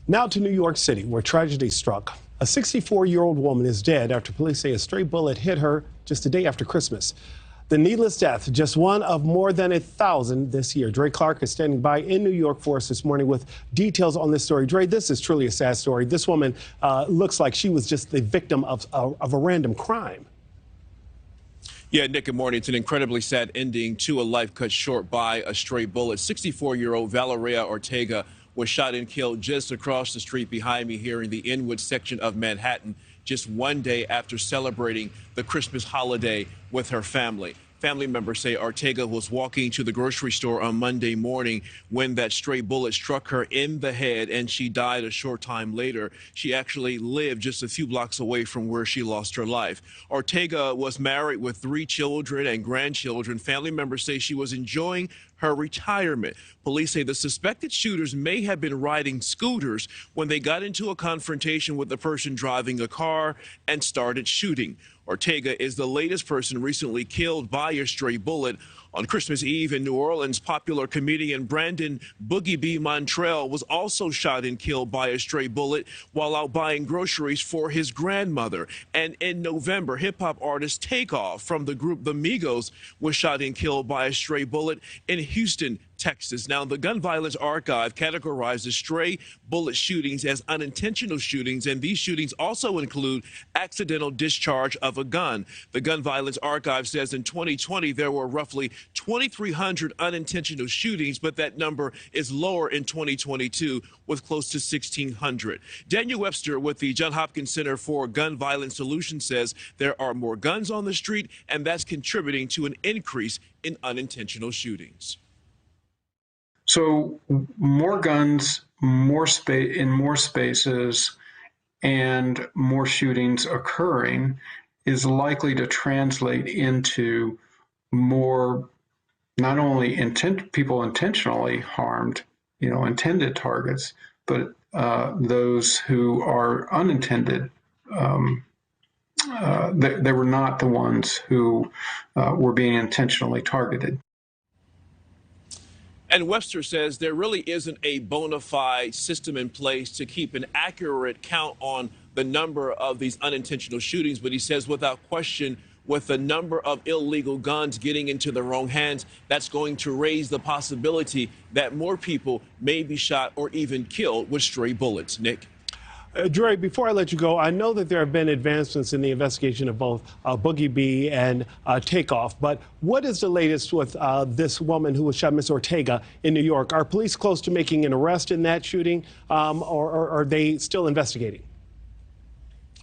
Now to New York City, where tragedy struck. A 64-year-old woman is dead after police say a stray bullet hit her just a day after Christmas. The needless death, just one of more than 1,000 this year. Dre Clark is standing by in New York for us this morning with details on this story. Dre, this is truly a sad story. This woman looks like she was just the victim of a random crime. Yeah, Nick, good morning. It's an incredibly sad ending to a life cut short by a stray bullet. 64-year-old Valeria Ortega was shot and killed just across the street behind me here in the Inwood section of Manhattan, just one day after celebrating the Christmas holiday with her family. Family members say Ortega was walking to the grocery store on Monday morning when that stray bullet struck her in the head and she died a short time later. She actually lived just a few blocks away from where she lost her life. Ortega was married with 3 children and grandchildren. Family members say she was enjoying her retirement. Police say the suspected shooters may have been riding scooters when they got into a confrontation with the person driving a car and started shooting. Ortega is the latest person recently killed by a stray bullet. On Christmas Eve in New Orleans, popular comedian Brandon Boogie B. Montrell was also shot and killed by a stray bullet while out buying groceries for his grandmother. And in November, hip-hop artist Takeoff from the group The Migos was shot and killed by a stray bullet in Houston, Texas. Now, the Gun Violence Archive categorizes stray bullet shootings as unintentional shootings, and these shootings also include accidental discharge of a gun. The Gun Violence Archive says in 2020 there were roughly 2,300 unintentional shootings, but that number is lower in 2022 with close to 1,600. Daniel Webster with the Johns Hopkins Center for Gun Violence Solutions says there are more guns on the street, and that's contributing to an increase in unintentional shootings. So more guns, more space in more spaces, and more shootings occurring is likely to translate into more, not only people intentionally harmed, intended targets, but those who are unintended. They were not the ones who were being intentionally targeted. And Webster says there really isn't a bona fide system in place to keep an accurate count on the number of these unintentional shootings. But he says without question, with the number of illegal guns getting into the wrong hands, that's going to raise the possibility that more people may be shot or even killed with stray bullets. Nick? Dre, before I let you go, I know that there have been advancements in the investigation of both Boogie B and Takeoff, but what is the latest with this woman who was shot, Ms. Ortega, in New York? Are police close to making an arrest in that shooting, or are they still investigating?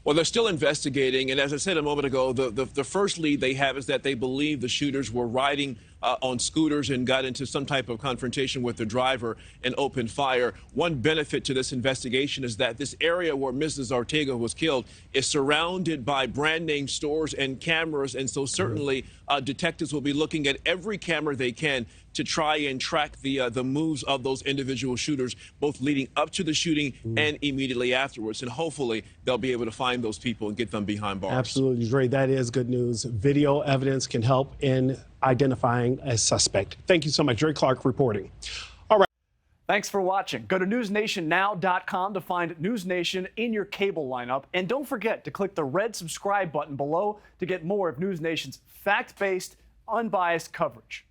Well, they're still investigating, and as I said a moment ago, the first lead they have is that they believe the shooters were riding on scooters and got into some type of confrontation with the driver and opened fire. One benefit to this investigation is that this area where Mrs. Ortega was killed is surrounded by brand name stores and cameras, and so certainly detectives will be looking at every camera they can to try and track the moves of those individual shooters, both leading up to the shooting and immediately afterwards. And hopefully they'll be able to find those people and get them behind bars. Absolutely, Dre. That is good news. Video evidence can help in identifying a suspect. Thank you so much. Dre Clark reporting. All right. Thanks for watching. Go to newsnationnow.com to find NewsNation in your cable lineup. And don't forget to click the red subscribe button below to get more of NewsNation's fact-based, unbiased coverage.